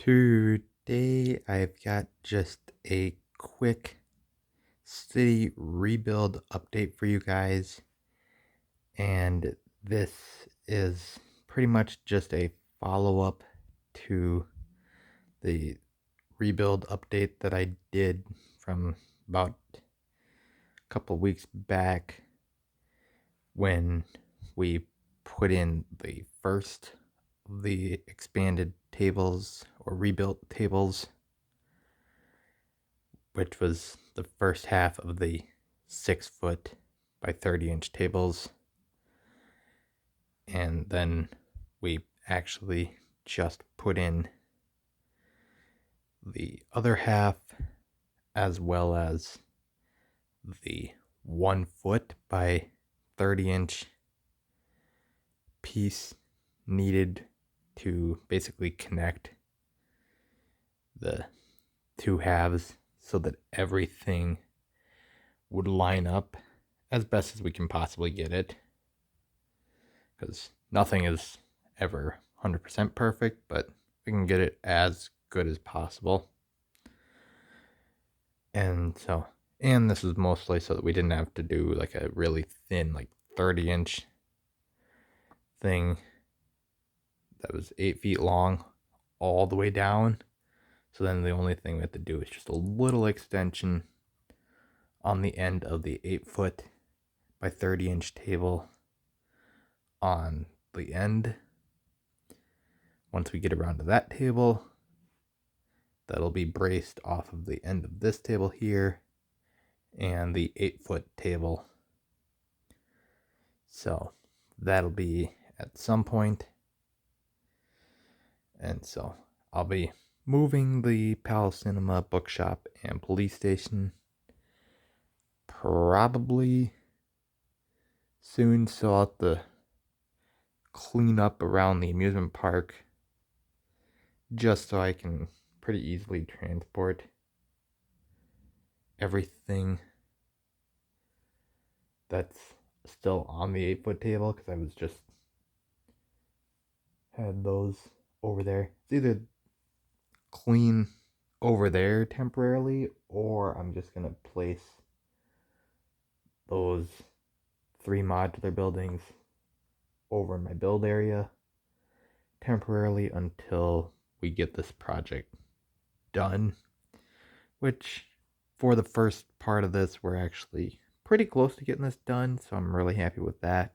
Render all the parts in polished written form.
Today, I've got just a quick city rebuild update for you guys, and this is pretty much just a follow up to the rebuild update that I did from about a couple weeks back when we put in the first of the expanded tables or rebuilt tables, which was the first half of the 6 foot by 30-inch tables. And then we actually just put in the other half, as well as the 1 foot by 30-inch piece needed to basically connect the two halves so that everything would line up as best as we can possibly get it, because nothing is ever 100% perfect, but we can get it as good as possible. And this is mostly so that we didn't have to do like a really thin, like 30-inch thing that was 8 feet long all the way down. So then the only thing we have to do is just a little extension on the end of the 8 foot by 30-inch table on the end. Once we get around to that table, that'll be braced off of the end of this table here and the 8 foot table. So that'll be at some point. And so I'll be moving the Palace Cinema, bookshop, and police station probably soon. So I'll have to clean up around the amusement park just so I can pretty easily transport everything that's still on the 8 foot table, because I was just had those over there. It's either clean over there temporarily, or I'm just gonna place those 3 modular buildings over in my build area temporarily until we get this project done, which for the first part of this, we're actually pretty close to getting this done, so I'm really happy with that.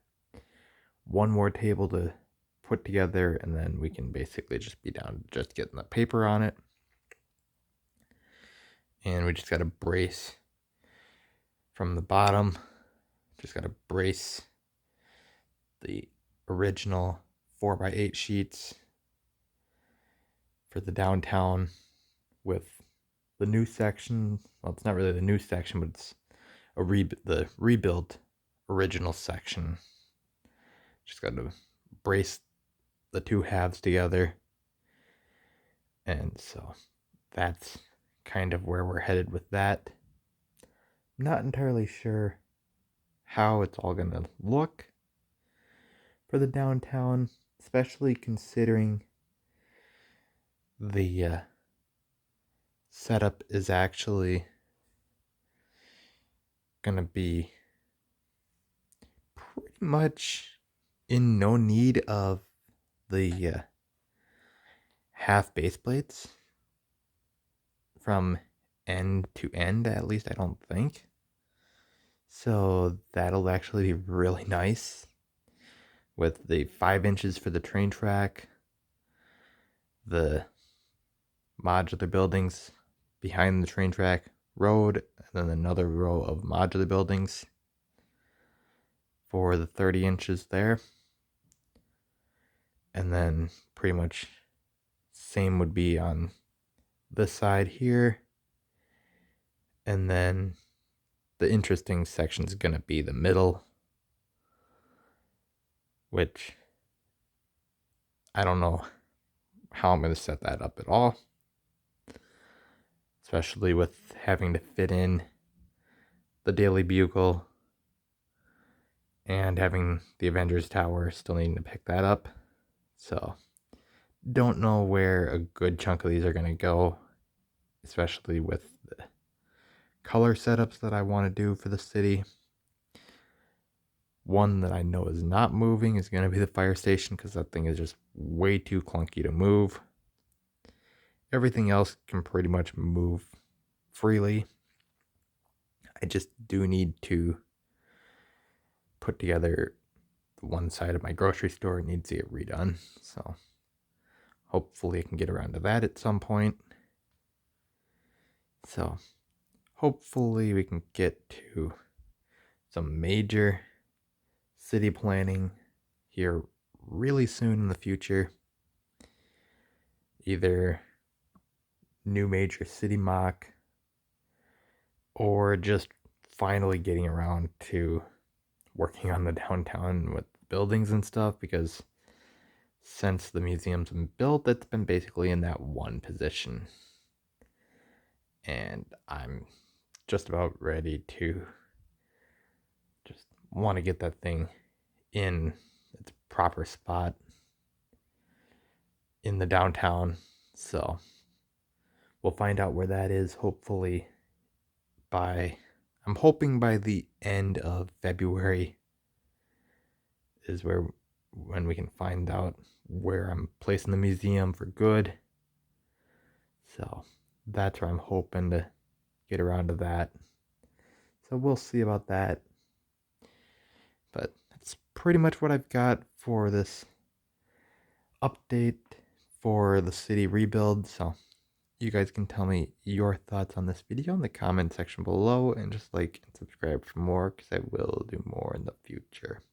One more table to put together, and then we can basically just be down to just getting the paper on it. And we just got to brace from the bottom. Just got to brace the original 4x8 sheets for the downtown with the new section. Well, it's not really the new section, but it's the rebuilt original section. Just got to brace the two halves together. And so that's kind of where we're headed with that. I'm not entirely sure how it's all going to look for the downtown, especially considering the setup is actually going to be pretty much in no need of the half base plates from end to end, at least I don't think. So that'll actually be really nice with the 5 inches for the train track, the modular buildings behind the train track road, and then another row of modular buildings for the 30 inches there. And then pretty much same would be on this side here. And then the interesting section is going to be the middle, which I don't know how I'm going to set that up at all, especially with having to fit in the Daily Bugle and having the Avengers Tower still needing to pick that up. So don't know where a good chunk of these are going to go, especially with the color setups that I want to do for the city. One that I know is not moving is going to be the fire station, because that thing is just way too clunky to move. Everything else can pretty much move freely. I just do need to put together one side of my grocery store. It needs to get redone, so hopefully I can get around to that at some point. So hopefully we can get to some major city planning here really soon in the future. Either new major city mock, or just finally getting around to working on the downtown with buildings and stuff, because since the museum's been built, it's been basically in that one position. And I'm just about ready to just want to get that thing in its proper spot in the downtown. So we'll find out where that is hopefully I'm hoping by the end of February is when we can find out where I'm placing the museum for good. So that's where I'm hoping to get around to that. So we'll see about that. But that's pretty much what I've got for this update for the city rebuild. So you guys can tell me your thoughts on this video in the comment section below, and just like and subscribe for more, because I will do more in the future.